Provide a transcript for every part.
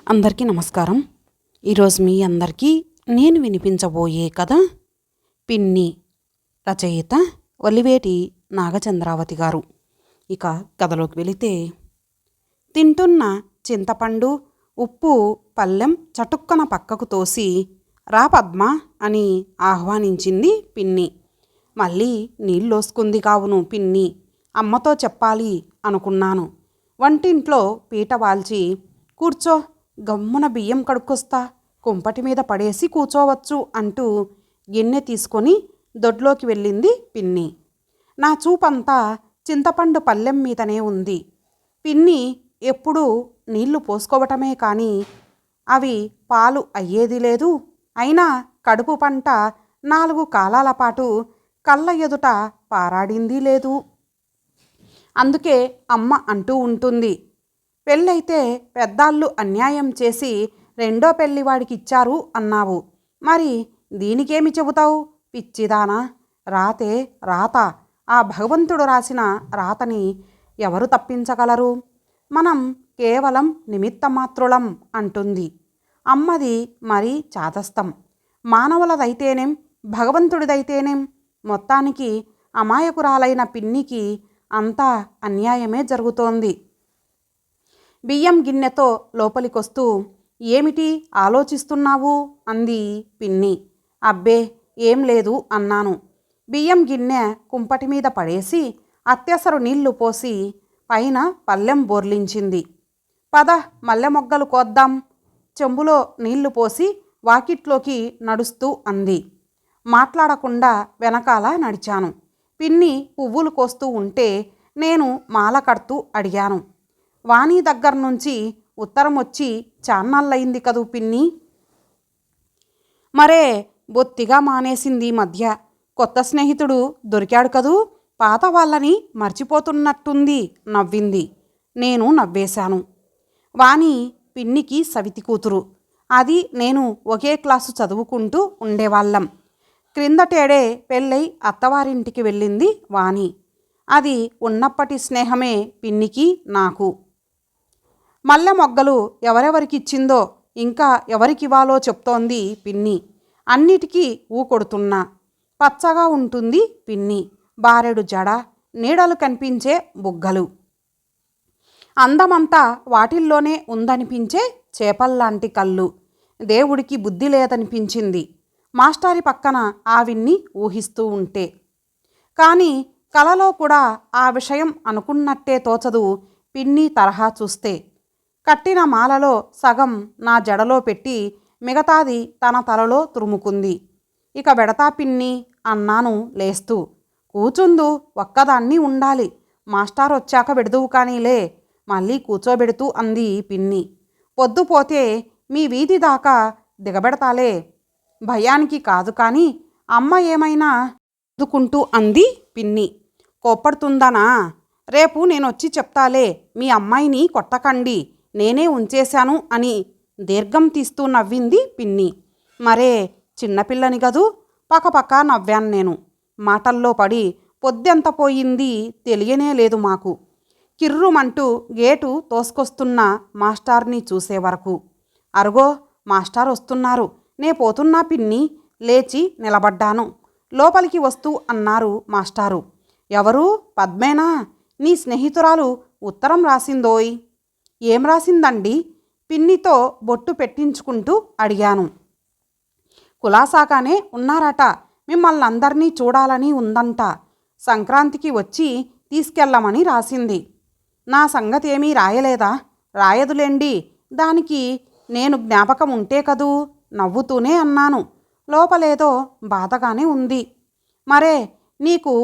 అందరికీ నమస్కారం. ఈరోజు మీ అందరికీ నేను వినిపించబోయే కథ పిన్ని. రచయిత వల్లివేటి నాగచంద్రావతి గారు. ఇక కథలోకి వెళితే, తింటున్న చింతపండు ఉప్పు పళ్ళెం చటుక్కన పక్కకు తోసి రా పద్మ అని ఆహ్వానించింది పిన్ని. మళ్ళీ నీళ్ళోసుకుంది కావును పిన్ని. అమ్మతో చెప్పాలి అనుకున్నాను. వంటింట్లో పీట వాల్చి కూర్చో, గమ్మున బియ్యం కడుక్కొస్తా, కుంపటి మీద పడేసి కూర్చోవచ్చు అంటూ గిన్నె తీసుకొని దొడ్లోకి వెళ్ళింది పిన్ని. నా చూపంతా చింతపండు పళ్ళెం మీదనే ఉంది. పిన్ని ఎప్పుడూ నీళ్లు పోసుకోవటమే కానీ అవి పాలు అయ్యేది లేదు. అయినా కడుపు పంట 4 కాలాల పాటు కళ్ళ ఎదుట పారాడింది లేదు. అందుకే అమ్మ అంటూ ఉంటుంది, పెళ్ళైతే పెద్దాళ్ళు అన్యాయం చేసి రెండో పెళ్లి వాడికి ఇచ్చారు అన్నావు. మరి దీనికేమి చెబుతావు పిచ్చిదానా? రాతే రాత. ఆ భగవంతుడు రాసిన రాతని ఎవరు తప్పించగలరు? మనం కేవలం నిమిత్తమాత్రులం అంటుంది. అమ్మది మరీ చాదస్తం. మానవులదైతేనేం భగవంతుడిదైతేనేం మొత్తానికి అమాయకురాలైన పిన్నికి అంతా అన్యాయమే జరుగుతోంది. బియ్యం గిన్నెతో లోపలికొస్తూ ఏమిటి ఆలోచిస్తున్నావు అంది పిన్ని. అబ్బే ఏం లేదు అన్నాను. బియ్యం గిన్నె కుంపటి మీద పడేసి అత్యసరు నీళ్లు పోసి పైన పళ్ళెం బోర్లించింది. పద మల్లె మొగ్గలు కోద్దాం. చెంబులో నీళ్లు పోసి వాకిట్లోకి నడుస్తూ అంది. మాట్లాడకుండా వెనకాల నడిచాను. పిన్ని పువ్వులు కోస్తూ ఉంటే నేను మాల కడుతూ అడిగాను, వాణి దగ్గర నుంచి ఉత్తరం వచ్చి చాన్నాళ్ళయింది కదూ పిన్ని? మరే బొత్తిగా మానేసింది మధ్య. కొత్త స్నేహితుడు దొరికాడు కదూ, పాత వాళ్ళని మర్చిపోతున్నట్టుంది నవ్వింది. నేను నవ్వేశాను. వాణి పిన్నికి సవితి కూతురు. అది నేను ఒకే క్లాసు చదువుకుంటూ ఉండేవాళ్ళం. క్రిందటేడే పెళ్ళై అత్తవారింటికి వెళ్ళింది వాణి. అది ఉన్నప్పటి స్నేహమే పిన్నికి నాకు. మల్లె మొగ్గలు ఎవరెవరికిచ్చిందో ఇంకా ఎవరికివ్వాలో చెప్తోంది పిన్ని. అన్నిటికీ ఊకొడుతున్నా. పచ్చగా ఉంటుంది పిన్ని. బారెడు జడ, నీడలు కనిపించే బుగ్గలు. అందమంతా వాటిల్లోనే ఉందనిపించే చేపల్లాంటి కళ్ళు. దేవుడికి బుద్ధి లేదనిపించింది మాస్టారి పక్కన ఆవిన్ని ఊహిస్తూ ఉంటే. కానీ కలలో కూడా ఆ విషయం అనుకున్నట్టే తోచదు పిన్ని తరహా చూస్తే. కట్టిన మాలలో సగం నా జడలో పెట్టి మిగతాది తన తలలో తురుముకుంది. ఇక వెడతా పిన్ని అన్నాను లేస్తూ. కూచుందు, ఒక్కదాన్ని ఉండాలి. మాస్టార్ వచ్చాక వెడుదువు కానీలే మళ్ళీ కూర్చోబెడుతూ అంది పిన్ని. పొద్దుపోతే మీ వీధి దాకా దిగబెడతాలే. భయానికి కాదు కానీ అమ్మ ఏమైనా అందుకుంటూ అంది పిన్ని. కోప్పడుతుందనా? రేపు నేనొచ్చి చెప్తాలే, మీ అమ్మాయిని కొట్టకండి, నేనే ఉంచేశాను అని దీర్ఘం తీస్తూ నవ్వింది పిన్ని. మరే చిన్నపిల్లని గదూ పకపక నవ్వాను నేను. మాటల్లో పడి పొద్దెంత పోయింది తెలియనే లేదు మాకు. కిర్రుమంటూ గేటు తోసుకొస్తున్న మాస్టార్ని చూసే వరకు. అరుగో మాస్టార్ వస్తున్నారు, నే పోతున్నా పిన్ని. లేచి నిలబడ్డాను. లోపలికి వస్తూ అన్నారు మాస్టారు. ఎవరు? పద్మేనా? నీ స్నేహితురాలు ఉత్తరం రాసిందోయ్. ఏం రాసిందండి? పిన్నితో బొట్టు పెట్టించుకుంటూ అడిగాను. కులాసాగానే ఉన్నారట. మిమ్మల్నందరినీ చూడాలని ఉందంట. సంక్రాంతికి వచ్చి తీసుకెళ్ళమని రాసింది. నా సంగతి ఏమీ రాయలేదా? రాయదులేండి, దానికి నేను జ్ఞాపకం ఉంటే కదూ నవ్వుతూనే అన్నాను. లోపలేదో బాధగానే ఉంది. మరే నీకు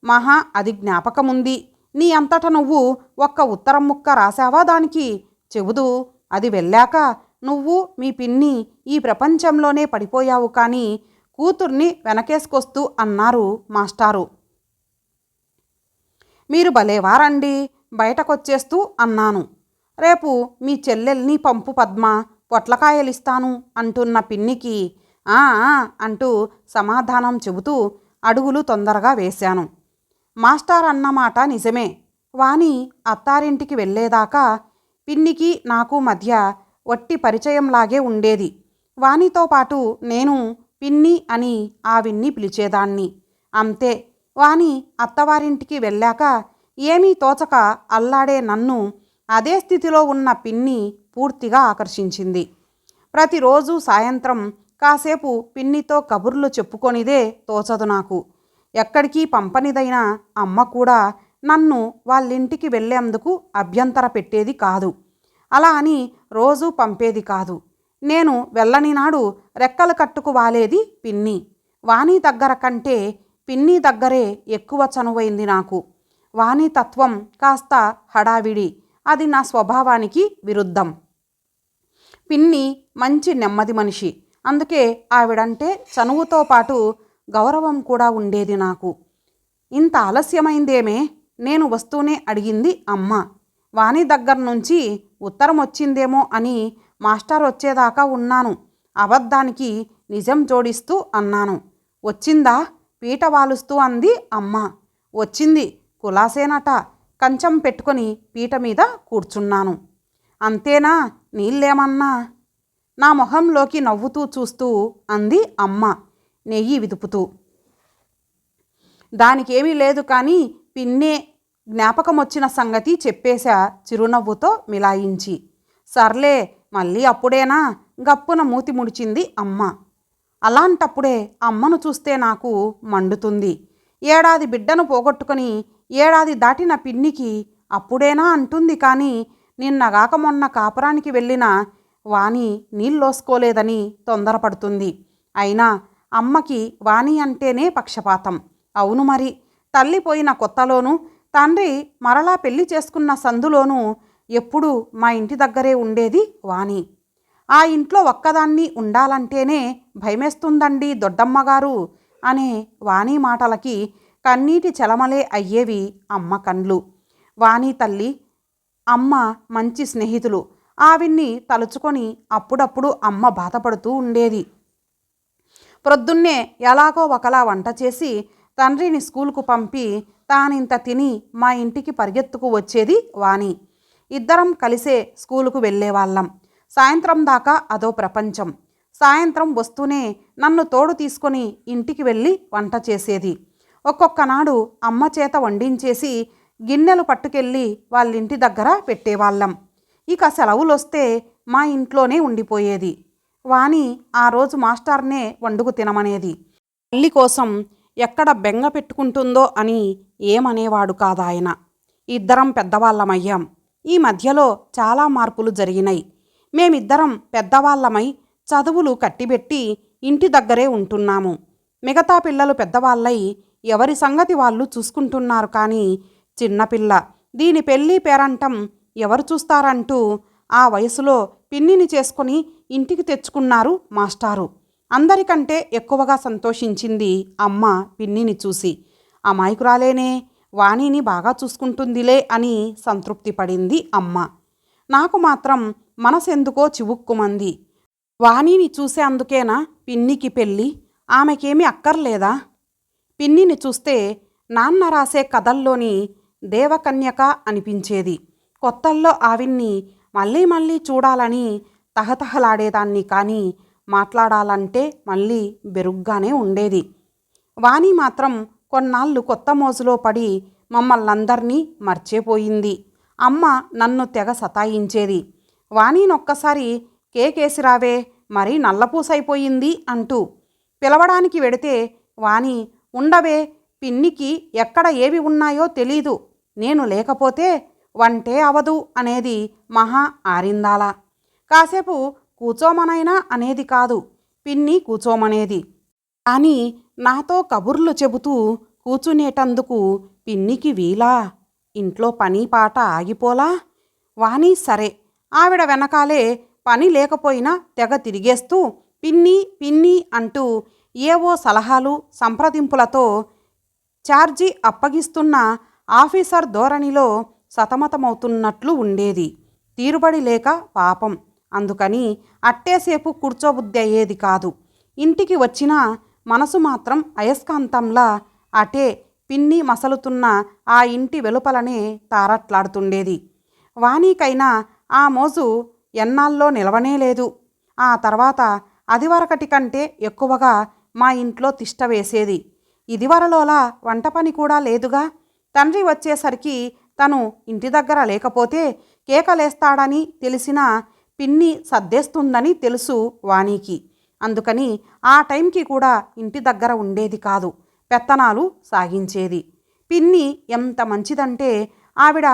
మహా అది జ్ఞాపకముంది. నీ అంతట నువ్వు ఒక్క ఉత్తరం ముక్క రాసావా దానికి? చెబుదు. అది వెళ్ళాక నువ్వు మీ పిన్ని ఈ ప్రపంచంలోనే పడిపోయావు కానీ కూతుర్ని వెనకేసుకొస్తూ అన్నారు మాస్టారు. మీరు భలేవారండి, బయటకొచ్చేస్తూ అన్నాను. రేపు మీ చెల్లెల్ని పంపు పద్మ, పొట్లకాయలిస్తాను అంటున్న పిన్నికి ఆ అంటూ సమాధానం చెబుతూ అడుగులు తొందరగా వేశాను. మాస్టర్ అన్నమాట నిజమే. వాణి అత్తారింటికి వెళ్ళేదాకా పిన్నికి నాకు మధ్య వట్టి పరిచయంలాగే ఉండేది. వానితో పాటు నేను పిన్ని అని ఆవిన్ని పిలిచేదాన్ని. అంతే. వాని అత్తవారింటికి వెళ్ళాక ఏమీ తోచక అల్లాడే నన్ను అదే స్థితిలో ఉన్న పిన్ని పూర్తిగా ఆకర్షించింది. ప్రతిరోజు సాయంత్రం కాసేపు పిన్నితో కబుర్లు చెప్పుకొనిదే తోచదు నాకు. ఎక్కడికి పంపనిదైన అమ్మ కూడా నన్ను వాళ్ళింటికి వెళ్ళేందుకు అభ్యంతర పెట్టేది కాదు. అలా అని రోజూ పంపేది కాదు. నేను వెళ్ళని నాడు రెక్కలు కట్టుకు వాలేది పిన్ని. వాని దగ్గర కంటే పిన్ని దగ్గరే ఎక్కువ చనువైంది నాకు. వాని తత్వం కాస్త హడావిడి. అది నా స్వభావానికి విరుద్ధం. పిన్ని మంచి నెమ్మది మనిషి. అందుకే ఆవిడంటే చనువుతో పాటు గౌరవం కూడా ఉండేది నాకు. ఇంత ఆలస్యమైందేమే? నేను వస్తూనే అడిగింది అమ్మ. వాని దగ్గర నుంచి ఉత్తరం వచ్చిందేమో అని మాస్టర్ వచ్చేదాకా ఉన్నాను. అబద్ధానికి నిజం జోడిస్తూ అన్నాను. వచ్చిందా? పీట వాలుస్తూ అంది అమ్మ. వచ్చింది. కులాసేనట. కంచం పెట్టుకొని పీట మీద కూర్చున్నాను. అంతేనా? నీళ్ళేమన్నా? నా మొహంలోకి నవ్వుతూ చూస్తూ అంది అమ్మ నెయ్యి విదుపుతూ. దానికేమీ లేదు కానీ పిన్నే జ్ఞాపకం వచ్చిన సంగతి చెప్పేశా చిరునవ్వుతో మిలాయించి. సర్లే, మళ్ళీ అప్పుడేనా? గప్పున మూతి ముడిచింది అమ్మ. అలాంటప్పుడే అమ్మను చూస్తే నాకు మండుతుంది. ఏడాది బిడ్డను పోగొట్టుకొని ఏడాది దాటిన పిన్నికి అప్పుడేనా అంటుంది కానీ నిన్నగాక మొన్న కాపురానికి వెళ్ళిన వాణి నీళ్ళోసుకోలేదని తొందరపడుతుంది. అయినా అమ్మకి వాణి అంటేనే పక్షపాతం. అవును మరి. తల్లి పోయిన కొత్తలోనూ తండ్రి మరలా పెళ్లి చేసుకున్న సందులోనూ ఎప్పుడూ మా ఇంటి దగ్గరే ఉండేది వాణి. ఆ ఇంట్లో ఒక్కదాన్ని ఉండాలంటేనే భయమేస్తుందండి దొడ్డమ్మగారు అనే వాణి మాటలకి కన్నీటి చలమలే అయ్యేవి అమ్మ కండ్లు. వాణి తల్లి అమ్మ మంచి స్నేహితులు. ఆవిన్ని తలుచుకొని అప్పుడప్పుడు అమ్మ బాధపడుతూ ఉండేది. ప్రొద్దున్నే ఎలాగో ఒకలా వంట చేసి తండ్రిని స్కూలుకు పంపి తానింత తిని మా ఇంటికి పరిగెత్తుకు వచ్చేది వాణి. ఇద్దరం కలిసే స్కూలుకు వెళ్ళేవాళ్ళం. సాయంత్రం దాకా అదో ప్రపంచం. సాయంత్రం వస్తూనే నన్ను తోడు తీసుకొని ఇంటికి వెళ్ళి వంట చేసేది. ఒక్కొక్కనాడు అమ్మ చేత వండించేసి గిన్నెలు పట్టుకెళ్ళి వాళ్ళింటి దగ్గర పెట్టేవాళ్ళం. ఇక సెలవులొస్తే మా ఇంట్లోనే ఉండిపోయేది. వాణి ఆ రోజు మాస్టర్నే వండుకు తినమనేది. తల్లి కోసం ఎక్కడ బెంగ పెట్టుకుంటుందో అని ఏమనేవాడు కాదాయన. ఇద్దరం పెద్దవాళ్ళమయ్యాం. ఈ మధ్యలో చాలా మార్పులు జరిగినాయి. మేమిద్దరం పెద్దవాళ్ళమై చదువులు కట్టిబెట్టి ఇంటి దగ్గరే ఉంటున్నాము. మిగతా పిల్లలు పెద్దవాళ్ళై ఎవరి సంగతి వాళ్ళు చూసుకుంటున్నారు. కానీ చిన్నపిల్ల దీని పెళ్ళి పేరంటం ఎవరు చూస్తారంటూ ఆ వయసులో పిన్నిని చేసుకొని ఇంటికి తెచ్చుకున్నారు మాస్టారు. అందరికంటే ఎక్కువగా సంతోషించింది అమ్మ పిన్నిని చూసి. అమాయకురాలేనే, వాణిని బాగా చూసుకుంటుందిలే అని సంతృప్తి పడింది అమ్మ. నాకు మాత్రం మనసెందుకో చివుక్కుమంది. వాణిని చూసేందుకేనా పిన్నికి పెళ్ళి? ఆమెకేమీ అక్కర్లేదా? పిన్నిని చూస్తే నాన్న రాసే కథల్లోని దేవకన్యక అనిపించేది. కొత్తల్లో ఆవిన్ని మళ్ళీ మళ్ళీ చూడాలని తహతహలాడేదాన్ని. కానీ మాట్లాడాలంటే మళ్ళీ బెరుగ్గానే ఉండేది. వాణి మాత్రం కొన్నాళ్ళు కొత్త మోజులో పడి మమ్మల్నందర్నీ మర్చిపోయింది. అమ్మ నన్ను తెగ సతాయించేది. వాణినొక్కసారి కేకేసి రావే, మరీ నల్లపూసైపోయింది అంటూ. పిలవడానికి వెడితే వాణి ఉండవే, పిన్నికి ఎక్కడ ఏవి ఉన్నాయో తెలీదు, నేను లేకపోతే వంటే అవదు అనేది మహా ఆరిందాల. కాసేపు కూచోమనైనా అనేది కాదు, పిన్ని కూచోమనేది. కానీ నాతో కబుర్లు చెబుతూ కూచునేటందుకు పిన్నికి వీలా? ఇంట్లో పని పాట ఆగిపోలా? వాణి సరే, ఆవిడ వెనకాలే పని లేకపోయినా తెగ తిరిగేస్తూ పిన్ని పిన్ని అంటూ ఏవో సలహాలు సంప్రదింపులతో ఛార్జీ అప్పగిస్తున్న ఆఫీసర్ ధోరణిలో సతమతమవుతున్నట్లు ఉండేది. తీరుబడి లేక పాపం. అందుకని అట్టేసేపు కూర్చోబుద్ధి అయ్యేది కాదు. ఇంటికి వచ్చినా మనసు మాత్రం అయస్కాంతంలా అటే పిన్ని మసలుతున్న ఆ ఇంటి వెలుపలనే తారట్లాడుతుండేది. వాణికైనా ఆ మోజు ఎన్నాళ్ళలో నిలవనే లేదు. ఆ తర్వాత అదివరకటి కంటే ఎక్కువగా మా ఇంట్లో తిష్ట వేసేది. ఇదివరలోలా వంట పని కూడా లేదుగా. తండ్రి వచ్చేసరికి తను ఇంటి దగ్గర లేకపోతే కేకలేస్తాడని తెలిసినా పిన్ని సర్దేస్తుందని తెలుసు వాణికి. అందుకని ఆ టైంకి కూడా ఇంటి దగ్గర ఉండేది కాదు, పెత్తనాలు సాగించేది. పిన్ని ఎంత మంచిదంటే ఆవిడ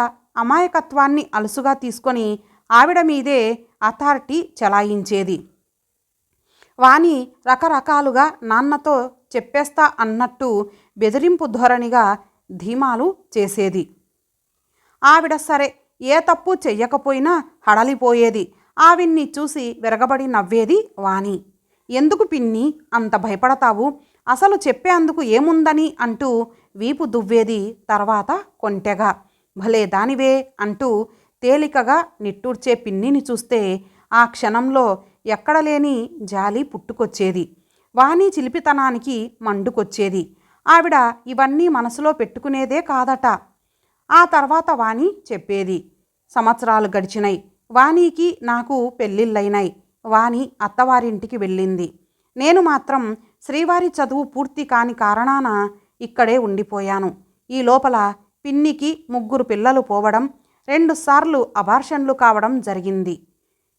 అమాయకత్వాన్ని అలుసుగా తీసుకొని ఆవిడ మీదే అథారిటీ చెలాయించేది. వాణి రకరకాలుగా నాన్నతో చెప్పేస్తా అన్నట్టు బెదిరింపు ధోరణిగా ధీమాలు చేసేది. ఆవిడ సరే ఏ తప్పు చెయ్యకపోయినా హడలిపోయేది. ఆవిడ్ని చూసి విరగబడి నవ్వేది వాణి. ఎందుకు పిన్ని అంత భయపడతావు, అసలు చెప్పేందుకు ఏముందని అంటూ వీపు దువ్వేది. తర్వాత కొంటెగా భలే దానివే అంటూ తేలికగా నిట్టూర్చే పిన్నిని చూస్తే ఆ క్షణంలో ఎక్కడలేని జాలి పుట్టుకొచ్చేది. వాణి చిలిపితనానికి మండుకొచ్చేది. ఆవిడ ఇవన్నీ మనసులో పెట్టుకునేదే కాదట. ఆ తర్వాత వాణి చెప్పేది. సంవత్సరాలు గడిచినాయి. వాణికి నాకు పెళ్ళిళ్ళైనాయి. వాణి అత్తవారింటికి వెళ్ళింది. నేను మాత్రం శ్రీవారి చదువు పూర్తి కాని కారణాన ఇక్కడే ఉండిపోయాను. ఈ లోపల పిన్నికి 3 పిల్లలు పోవడం, 2 సార్లు అబార్షన్లు కావడం జరిగింది.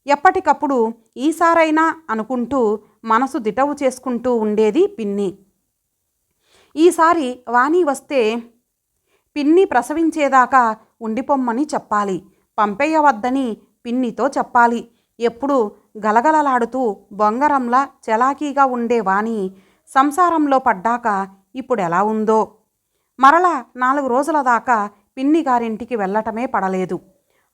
ఎప్పటికప్పుడు ఈసారైనా అనుకుంటూ మనసు దిటవు చేసుకుంటూ ఉండేది పిన్ని. ఈసారి వాణి వస్తే పిన్ని ప్రసవించేదాకా ఉండిపోమ్మని చెప్పాలి, పంపేయవద్దని పిన్నితో చెప్పాలి. ఎప్పుడు గలగలలాడుతూ బొంగరంలా చలాకీగా ఉండే వాణి సంసారంలో పడ్డాక ఇప్పుడెలా ఉందో. మరలా 4 రోజుల దాకా పిన్ని గారింటికి వెళ్ళటమే పడలేదు.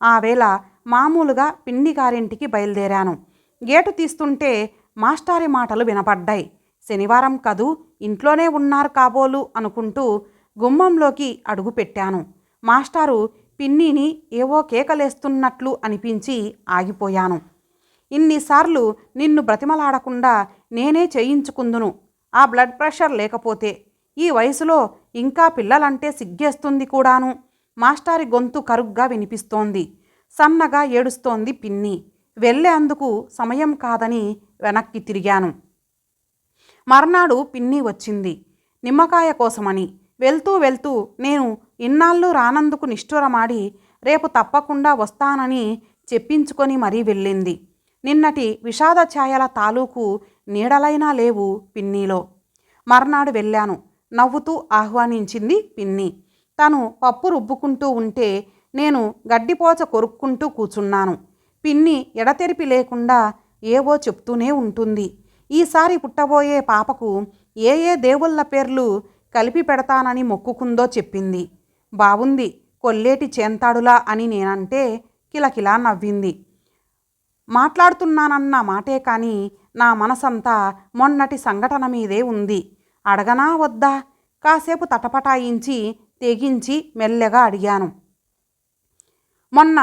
ఆ వేళ మామూలుగా పిన్ని గారింటికి బయలుదేరాను. గేటు తీస్తుంటే మాస్టారి మాటలు వినపడ్డాయి. శనివారం కదూ, ఇంట్లోనే ఉన్నారు కాబోలు అనుకుంటూ గుమ్మంలోకి అడుగు పెట్టాను. మాస్టారు పిన్నిని ఏవో కేకలేస్తున్నట్లు అనిపించి ఆగిపోయాను. ఇన్నిసార్లు నిన్ను బ్రతిమలాడకుండా నేనే చేయించుకుందును, ఆ బ్లడ్ ప్రెషర్ లేకపోతే. ఈ వయసులో ఇంకా పిల్లలంటే సిగ్గేస్తుంది కూడాను. మాస్టారి గొంతు కరుగ్గా వినిపిస్తోంది. సన్నగా ఏడుస్తోంది పిన్ని. వెళ్ళేందుకు సమయం కాదని వెనక్కి తిరిగాను. మర్నాడు పిన్ని వచ్చింది, నిమ్మకాయ కోసమని. వెళ్తూ వెళ్తూ నేను ఇన్నాళ్ళు రానందుకు నిష్ఠురమాడి రేపు తప్పకుండా వస్తానని చెప్పించుకొని మరీ వెళ్ళింది. నిన్నటి విషాద ఛాయల తాలూకు నీడలైనా లేవు పిన్నిలో. మర్నాడు వెళ్ళాను. నవ్వుతూ ఆహ్వానించింది పిన్ని. తను పప్పు రుబ్బుకుంటూ ఉంటే నేను గడ్డిపోచ కొరుక్కుంటూ కూచున్నాను. పిన్ని ఎడతెరిపి లేకుండా ఏవో చెప్తూనే ఉంటుంది. ఈసారి పుట్టబోయే పాపకు ఏ ఏ దేవుళ్ళ పేర్లు కలిపి పెడతానని మొక్కుకుందో చెప్పింది. బావుంది, కొల్లేటి చేంతాడులా అని నేనంటే కిలకిలా నవ్వింది. మాట్లాడుతున్నానన్న మాటే కానీ నా మనసంతా మొన్నటి సంఘటన మీదే ఉంది. అడగనా వద్దా? కాసేపు తటపటాయించి తెగించి మెల్లగా అడిగాను. మొన్న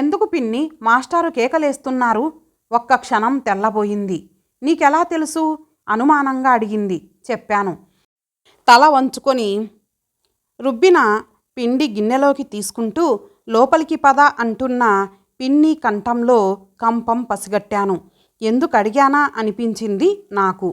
ఎందుకు పిన్ని మాస్టారు కేకలేస్తున్నారు? ఒక్క క్షణం తెల్లబోయింది. నీకెలా తెలుసు? అనుమానంగా అడిగింది. చెప్పాను. తల వంచుకొని రుబ్బిన పిండి గిన్నెలోకి తీసుకుంటూ లోపలికి పద అంటున్న పిన్ని కంఠంలో కంపం పసిగట్టాను. ఎందుకు అడిగానా అనిపించింది నాకు.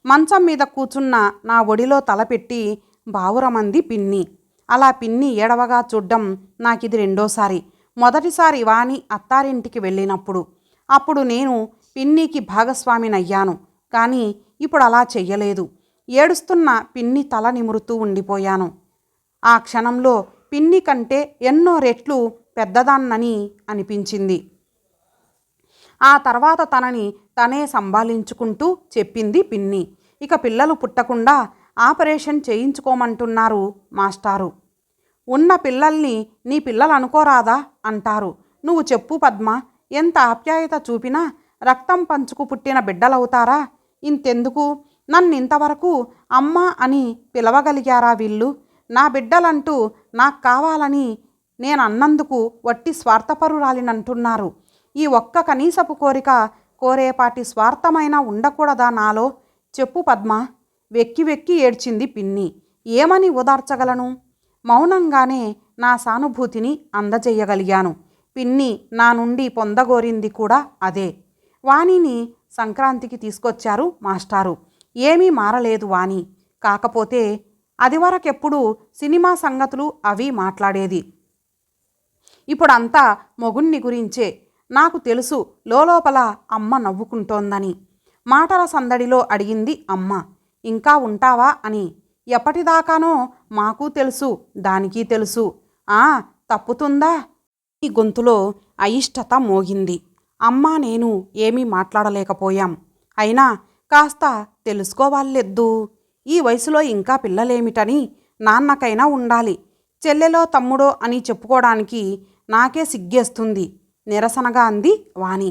మంచం మీద కూర్చున్న నా ఒడిలో తలపెట్టి బావురమంది పిన్ని. అలా పిన్ని ఏడవగా చూడ్డం నాకిది 2సారి. మొదటిసారి వాణి అత్తారింటికి వెళ్ళినప్పుడు. అప్పుడు నేను పిన్నికి భాగస్వామినయ్యాను. కానీ ఇప్పుడు అలా చెయ్యలేదు. ఏడుస్తున్న పిన్ని తల నిమురుతూ ఉండిపోయాను. ఆ క్షణంలో పిన్ని కంటే ఎన్నో రెట్లు పెద్దదాన్నని అనిపించింది. ఆ తర్వాత తనని తనే సంభాళించుకుంటూ చెప్పింది పిన్ని. ఇక పిల్లలు పుట్టకుండా ఆపరేషన్ చేయించుకోమంటున్నారు మాస్టారు. ఉన్న పిల్లల్ని నీ పిల్లలు అనుకోరాదా అంటారు. నువ్వు చెప్పు పద్మ, ఎంత ఆప్యాయత చూపినా రక్తం పంచుకు పుట్టిన బిడ్డలవుతారా? ఇంతెందుకు, నన్నింతవరకు అమ్మ అని పిలవగలిగారా వీళ్ళు? నా బిడ్డలంటూ నాకు కావాలని నేనన్నందుకు వట్టి స్వార్థపరురాలినంటున్నారు. ఈ ఒక్క కనీసపు కోరిక కోరేపాటి స్వార్థమైనా ఉండకూడదా నాలో? చెప్పు పద్మ. వెక్కి వెక్కి ఏడ్చింది పిన్ని. ఏమని ఓదార్చగలను? మౌనంగానే నా సానుభూతిని అందజేయగలిగాను. పిన్ని నా నుండి పొందగోరింది కూడా అదే. వాణిని సంక్రాంతికి తీసుకొచ్చారు మాస్టారు. ఏమీ మారలేదు వాణి. కాకపోతే అదివరకెప్పుడు సినిమా సంగతులు అవి మాట్లాడేది. ఇప్పుడంతా మొగుణ్ణి గురించే. నాకు తెలుసు లోలోపల అమ్మ నవ్వుకుంటోందని. మాటల సందడిలో అడిగింది అమ్మ. ఇంకా ఉంటావా అని. ఎప్పటిదాకానో మాకు తెలుసు, దానికి తెలుసు. తప్పుతుందా? ఈ గొంతులో అయిష్టత మోగింది. అమ్మా నేను ఏమీ మాట్లాడలేకపోయాం. అయినా కాస్త తెలుసుకోవాలెద్దు. ఈ వయసులో ఇంకా పిల్లలేమిటని నాన్నకైనా ఉండాలి. చెల్లెలో తమ్ముడో అని చెప్పుకోవడానికి నాకే సిగ్గేస్తుంది నిరసనగా అంది వాణి.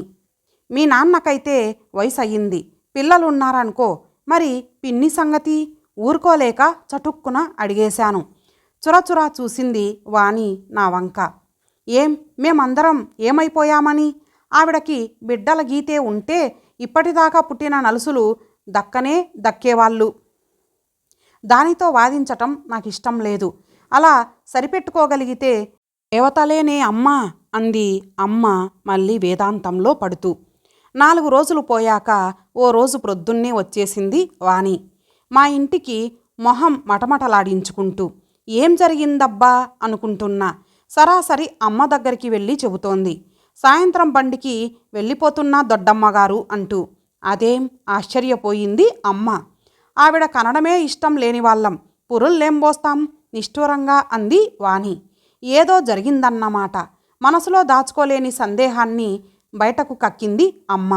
మీ నాన్నకైతే వయసు అయ్యింది, పిల్లలున్నారనుకో. మరి పిన్ని సంగతి? ఊరుకోలేక చటుక్కున అడిగేశాను. చురచురా చూసింది వాణి నా వంక. మేమందరం ఏమైపోయామని? ఆవిడకి బిడ్డల గీతే ఉంటే ఇప్పటిదాకా పుట్టిన నలుసులు దక్కేవాళ్ళు. దానితో వాదించటం నాకిష్టం లేదు. అలా సరిపెట్టుకోగలిగితే దేవతలేనే అమ్మా అంది అమ్మ మళ్ళీ వేదాంతంలో పడుతూ. 4 రోజులు పోయాక ఓ రోజు ప్రొద్దున్నే వచ్చేసింది వాణి మా ఇంటికి, మొహం మటమటలాడించుకుంటూ. ఏం జరిగిందబ్బా అనుకుంటున్నా. సరాసరి అమ్మ దగ్గరికి వెళ్ళి చెబుతోంది. సాయంత్రం బండికి వెళ్ళిపోతున్నా దొడ్డమ్మగారు అంటూ. అదేం? ఆశ్చర్యపోయింది అమ్మ. ఆవిడ కనడమే ఇష్టం లేని వాళ్ళం పురుల్లేం పోస్తాం నిష్ఠూరంగా అంది వాణి. ఏదో జరిగిందన్నమాట. మనసులో దాచుకోలేని సందేహాన్ని బయటకు కక్కింది అమ్మ.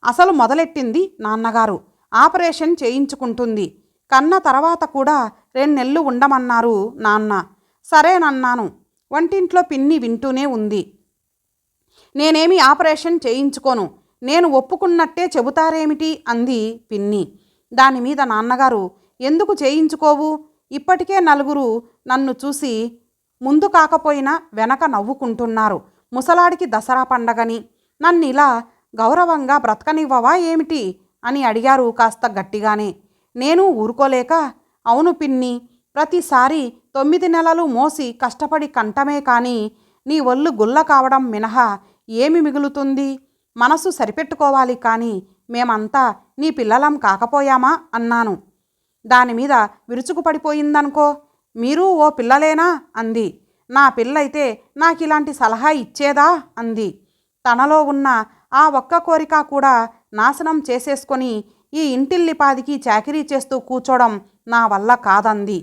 అసలు మొదలెట్టింది నాన్నగారు. ఆపరేషన్ చేయించుకుంటుంది. కన్న తర్వాత కూడా 2 నెలలు ఉండమన్నారు నాన్న. సరేనన్నాను. వంటింట్లో పిన్ని వింటూనే ఉంది. నేనేమి ఆపరేషన్ చేయించుకోను, నేను ఒప్పుకున్నట్టే చెబుతారేమిటి అంది పిన్ని. దానిమీద నాన్నగారు, ఎందుకు చేయించుకోవు? ఇప్పటికే 4 నన్ను చూసి ముందు కాకపోయినా వెనక నవ్వుకుంటున్నారు. ముసలాడికి దసరా పండగని నన్నిలా గౌరవంగా బ్రతకనివ్వవా ఏమిటి అని అడిగారు కాస్త గట్టిగానే. నేను ఊరుకోలేక, అవును పిన్ని, ప్రతిసారి 9 నెలలు మోసి కష్టపడి కంటమే కానీ నీ ఒళ్ళు గుల్ల కావడం మినహా ఏమి మిగులుతుంది? మనసు సరిపెట్టుకోవాలి కానీ మేమంతా నీ పిల్లలం కాకపోయామా అన్నాను. దానిమీద విరుచుకుపడిపోయిందనుకో. మీరు ఓ పిల్లలేనా అంది. నా పిల్లైతే నాకిలాంటి సలహా ఇచ్చేదా అంది. తనలో ఉన్న ఆ ఒక్క కోరిక కూడా నాశనం చేసేసుకొని ఈ ఇంటిల్లిపాదికి చాకిరీ చేస్తూ కూర్చోడం నా వల్ల కాదంది.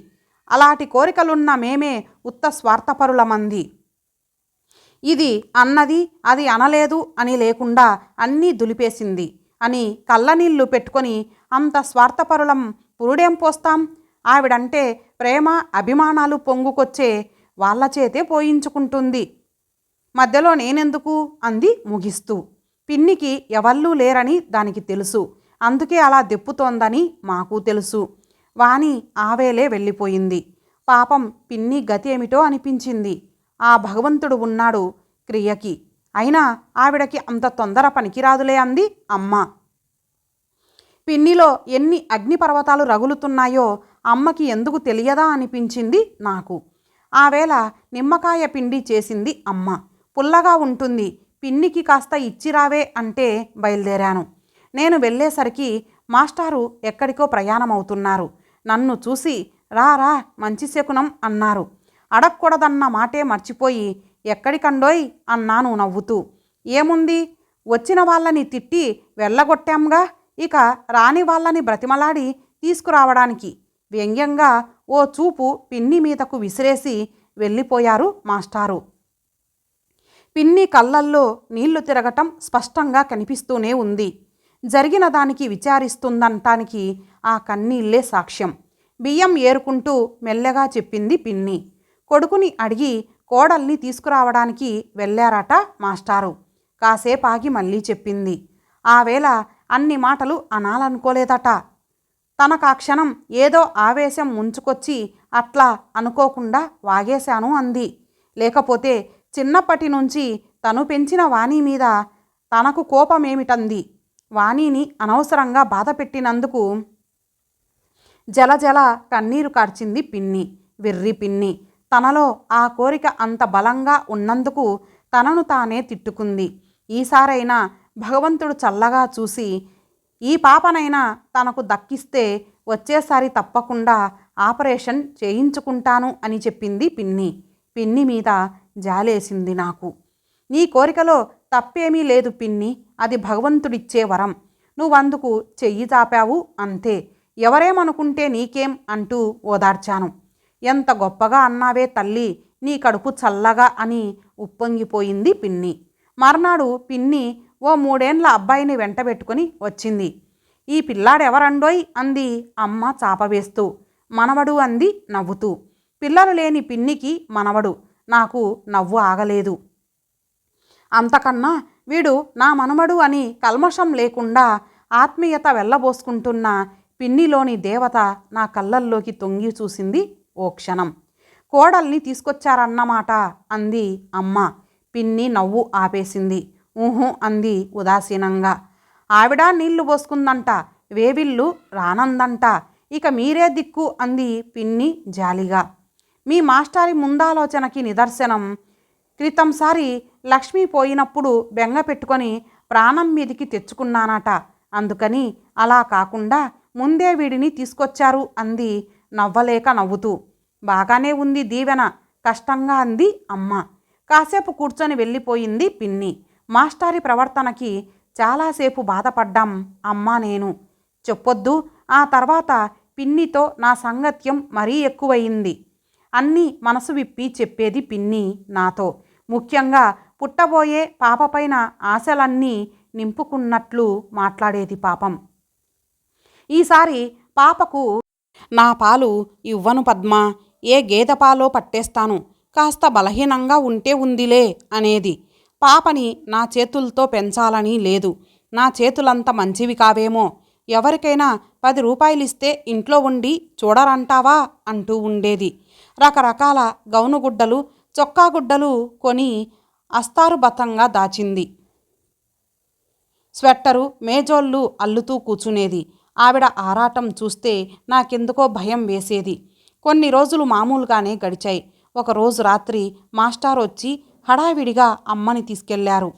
అలాంటి కోరికలున్న మేమే ఉత్త స్వార్థపరులమంది. ఇది అన్నది అది అనలేదు అని లేకుండా అన్నీ దులిపేసింది అని కళ్ళనీళ్ళు పెట్టుకొని అంత స్వార్థపరులం పురుడేం పోస్తాం? ఆవిడంటే ప్రేమ అభిమానాలు పొంగుకొచ్చే వాళ్ళ చేతే పోయించుకుంటుంది. మధ్యలో నేనెందుకు అంది ముగిస్తూ. పిన్నికి ఎవళ్ళూ లేరని దానికి తెలుసు. అందుకే అలా దెప్పుతోందని మాకు తెలుసు. వాణి ఆవేలే వెళ్ళిపోయింది. పాపం పిన్ని గతి ఏమిటో అనిపించింది. ఆ భగవంతుడు ఉన్నాడు క్రియకి. అయినా ఆవిడకి అంత తొందర పనికిరాదులే అంది అమ్మ. పిన్నిలో ఎన్ని అగ్నిపర్వతాలు రగులుతున్నాయో అమ్మకి ఎందుకు తెలియదా అనిపించింది నాకు. ఆ వేళ నిమ్మకాయ పిండి చేసింది అమ్మ. పుల్లగా ఉంటుంది, పిన్నికి కాస్త ఇచ్చిరావే అంటే బయలుదేరాను. నేను వెళ్ళేసరికి మాస్టారు ఎక్కడికో ప్రయాణమవుతున్నారు. నన్ను చూసి రా రా మంచి శకునం అన్నారు. అడగకూడదన్న మాటే మర్చిపోయి ఎక్కడికండోయ్ అన్నాను నవ్వుతూ. ఏముంది, వచ్చిన వాళ్ళని తిట్టి వెళ్ళగొట్టాంగా, ఇక రాని వాళ్ళని బ్రతిమలాడి తీసుకురావడానికి వ్యంగ్యంగా ఓ చూపు పిన్ని మీదకు విసిరేసి వెళ్ళిపోయారు మాస్టారు. పిన్ని కళ్ళల్లో నీళ్లు తిరగటం స్పష్టంగా కనిపిస్తూనే ఉంది. జరిగిన దానికి విచారిస్తుందంటానికి ఆ కన్నీళ్లే సాక్ష్యం. బియ్యం ఏరుకుంటూ మెల్లగా చెప్పింది పిన్ని. కొడుకుని అడిగి కోడల్ని తీసుకురావడానికి వెళ్ళారట మాస్టారు. కాసేపాగి మళ్ళీ చెప్పింది. ఆ వేళ అన్ని మాటలు అనాలనుకోలేదట. తనకా క్షణం ఏదో ఆవేశం ముంచుకొచ్చి అట్లా అనుకోకుండా వాగేశాను అంది. లేకపోతే చిన్నప్పటి నుంచి తను పెంచిన వాణి మీద తనకు కోపమేమిటంది. వాణిని అనవసరంగా బాధ పెట్టినందుకు జలజల కన్నీరు కార్చింది పిన్ని. వెర్రి పిన్ని. తనలో ఆ కోరిక అంత బలంగా ఉన్నందుకు తనను తానే తిట్టుకుంది. ఈసారైనా భగవంతుడు చల్లగా చూసి ఈ పాపనైనా తనకు దక్కిస్తే వచ్చేసారి తప్పకుండా ఆపరేషన్ చేయించుకుంటాను అని చెప్పింది పిన్ని. పిన్ని మీద జాలేసింది నాకు. నీ కోరికలో తప్పేమీ లేదు పిన్ని, అది భగవంతుడిచ్చే వరం. నువ్వందుకు చెయ్యి చాపావు అంతే, ఎవరేమనుకుంటే నీకేం అంటూ ఓదార్చాను. ఎంత గొప్పగా అన్నావే తల్లి, నీ కడుపు చల్లగా అని ఉప్పొంగిపోయింది పిన్ని. మర్నాడు పిన్ని ఓ 3 ఏండ్ల అబ్బాయిని వెంటబెట్టుకుని వచ్చింది. ఈ పిల్లాడెవరండోయ్ అంది అమ్మ చాపవేస్తూ. మనవడు అంది నవ్వుతూ. పిల్లలు లేని పిన్నికి మనవడు. నాకు నవ్వు ఆగలేదు. అంతకన్నా వీడు నా మనవడు అని కల్మషం లేకుండా ఆత్మీయత వెళ్ళబోసుకుంటున్న పిన్నిలోని దేవత నా కళ్ళల్లోకి తొంగి చూసింది ఓ క్షణం. కోడల్ని తీసుకొచ్చారన్నమాట అంది అమ్మ. పిన్ని నవ్వు ఆపేసింది. ఊహు అంది ఉదాసీనంగా. ఆవిడ నీళ్లు పోసుకుందంట, వేవిల్లు రానందంట, ఇక మీరే దిక్కు అంది పిన్ని జాలిగా. మీ మాస్టారి ముందాలోచనకి నిదర్శనం. క్రితంసారి లక్ష్మి పోయినప్పుడు బెంగ పెట్టుకొని ప్రాణం మీదికి తెచ్చుకున్నానట, అందుకని అలా కాకుండా ముందే వీడిని తీసుకొచ్చారు అంది నవ్వలేక నవ్వుతూ. బాగానే ఉంది దీవెన, కష్టంగా అంది అమ్మ. కాసేపు కూర్చొని వెళ్ళిపోయింది పిన్ని. మాస్టారి ప్రవర్తనకి చాలాసేపు బాధపడ్డాం అమ్మా నేను. చెప్పొద్దు, ఆ తర్వాత పిన్నితో నా సంగత్యం మరీ ఎక్కువయింది. అన్నీ మనసు విప్పి చెప్పేది పిన్ని నాతో. ముఖ్యంగా పుట్టబోయే పాపపైన ఆశలన్నీ నింపుకున్నట్లు మాట్లాడేది పాపం. ఈసారి పాపకు నా పాలు ఇవ్వను పద్మ, ఏ గేదె పాలో పట్టేస్తాను, కాస్త బలహీనంగా ఉంటే ఉందిలే అనేది. పాపని నా చేతులతో పెంచాలని లేదు, నా చేతులంత మంచివి కావేమో, ఎవరికైనా 10 రూపాయలిస్తే ఇంట్లో ఉండి చూడరంటావా అంటూ ఉండేది. రకరకాల గౌనుగుడ్డలు, చొక్కాగుడ్డలు కొని అస్తారుబతంగా దాచింది. స్వెట్టరు, మేజోళ్ళు అల్లుతూ కూర్చునేది. ఆవిడ ఆరాటం చూస్తే నాకెందుకో భయం వేసేది. కొన్ని రోజులు మామూలుగానే గడిచాయి. ఒకరోజు రాత్రి మాస్టారు వచ్చి హడావిడిగా అమ్మని తీసుకెళ్లారు.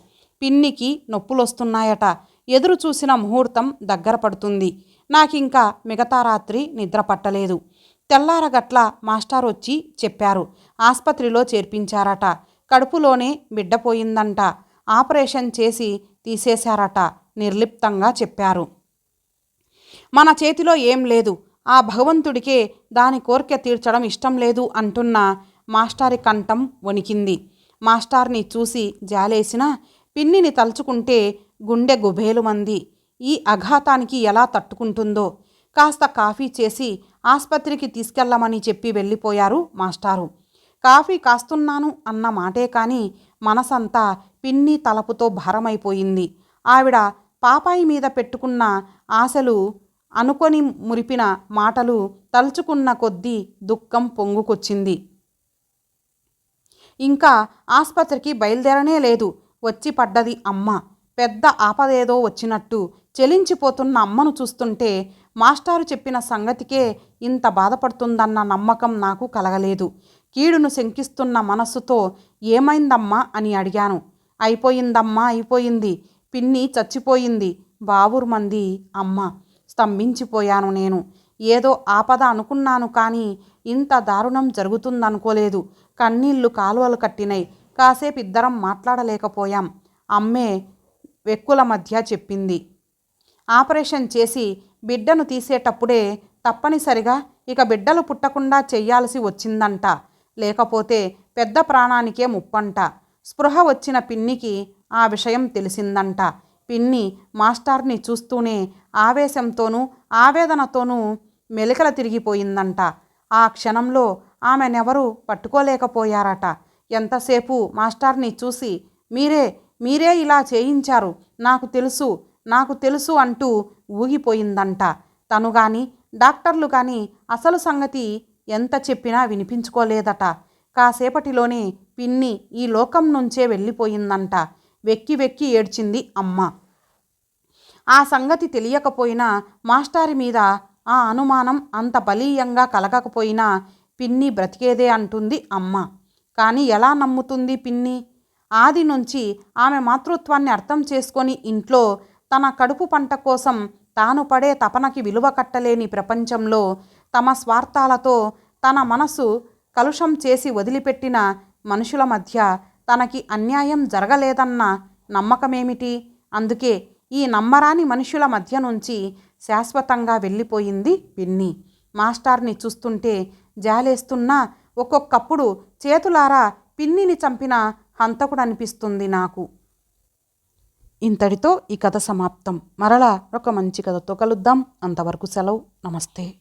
పిన్నికి నొప్పులొస్తున్నాయట, ఎదురు చూసిన ముహూర్తం దగ్గర పడుతుంది. నాకింకా మిగతా రాత్రి నిద్ర పట్టలేదు. తెల్లారగట్ల మాస్టారు వచ్చి చెప్పారు, ఆస్పత్రిలో చేర్పించారట, కడుపులోనే బిడ్డ పోయిందంట, ఆపరేషన్ చేసి తీసేశారట నిర్లిప్తంగా చెప్పారు. మన చేతిలో ఏం లేదు, ఆ భగవంతుడికే దాని కోరిక తీర్చడం ఇష్టం లేదు అంటున్న మాస్టారి కంఠం వణికింది. మాస్టార్ని చూసి జాలేసిన పిన్నిని తలుచుకుంటే గుండె గుబేలుమంది. ఈ అఘాతానికి ఎలా తట్టుకుంటుందో. కాస్త కాఫీ చేసి ఆస్పత్రికి తీసుకెళ్ళమని చెప్పి వెళ్ళిపోయారు మాస్టారు. కాఫీ కాస్తున్నాను అన్న మాటే కానీ మనసంతా పిన్ని తలపుతో భారమైపోయింది. ఆవిడ పాపాయి మీద పెట్టుకున్న ఆశలు, అనుకొని మురిపిన మాటలు తలుచుకున్న కొద్దీ దుఃఖం పొంగుకొచ్చింది. ఇంకా ఆస్పత్రికి బయలుదేరనే లేదు. వచ్చి పడ్డది అమ్మ. పెద్ద ఆపదేదో వచ్చినట్టు చెలించిపోతున్న అమ్మను చూస్తుంటే మాస్టారు చెప్పిన సంగతికే ఇంత బాధపడుతుందన్న నమ్మకం నాకు కలగలేదు. కీడును శంకిస్తున్న మనస్సుతో ఏమైందమ్మా అని అడిగాను. అయిపోయిందమ్మా, అయిపోయింది, పిన్ని చచ్చిపోయింది బావురుమంది అమ్మ. స్తంభించిపోయాను నేను. ఏదో ఆపద అనుకున్నాను కానీ ఇంత దారుణం జరుగుతుందనుకోలేదు. కన్నీళ్లు కాలువలు కట్టినాయి. కాసేపు ఇద్దరం మాట్లాడలేకపోయాం. అమ్మే వెక్కుల మధ్య చెప్పింది, ఆపరేషన్ చేసి బిడ్డను తీసేటప్పుడే తప్పనిసరిగా ఇక బిడ్డలు పుట్టకుండా చెయ్యాల్సి వచ్చిందంట, లేకపోతే పెద్ద ప్రాణానికే ముప్పంట. స్పృహ వచ్చిన పిన్నికి ఆ విషయం తెలిసిందంట. పిన్ని మాస్టార్ని చూస్తూనే ఆవేశంతోనూ ఆవేదనతోనూ మెలికల తిరిగిపోయిందంట. ఆ క్షణంలో ఆమెనెవరూ పట్టుకోలేకపోయారట. ఎంతసేపు మాస్టార్ని చూసి మీరే ఇలా చేయించారు, నాకు తెలుసు, నాకు తెలుసు అంటూ ఊగిపోయిందంట. తను కానీ డాక్టర్లు కానీ అసలు సంగతి ఎంత చెప్పినా వినిపించుకోలేదట. కాసేపటిలోనే పిన్ని ఈ లోకం నుంచే వెళ్ళిపోయిందంట. వెక్కి వెక్కి ఏడ్చింది అమ్మ. ఆ సంగతి తెలియకపోయినా మాస్టారి మీద ఆ అనుమానం అంత బలీయంగా కలగకపోయినా పిన్ని బ్రతికేదే అంటుంది అమ్మ. కానీ ఎలా నమ్ముతుంది పిన్ని? ఆది నుంచి ఆమె మాతృత్వాన్ని అర్థం చేసుకొని ఇంట్లో తన కడుపు పంట కోసం తాను పడే తపనకి విలువ కట్టలేని ప్రపంచంలో తమ స్వార్థాలతో తన మనసు కలుషం చేసి వదిలిపెట్టిన మనుషుల మధ్య తనకి అన్యాయం జరగలేదన్న నమ్మకమేమిటి? అందుకే ఈ నమ్మరాని మనుషుల మధ్య నుంచి శాశ్వతంగా వెళ్ళిపోయింది పిన్ని. మాస్టార్ని చూస్తుంటే జాలేస్తున్నా ఒక్కొక్కప్పుడు చేతులారా పిన్నిని చంపిన హంతకుడనిపిస్తుంది నాకు. ఇంతటితో ఈ కథ సమాప్తం. మరలా ఒక మంచి కథతో కలుద్దాం. అంతవరకు సెలవు. నమస్తే.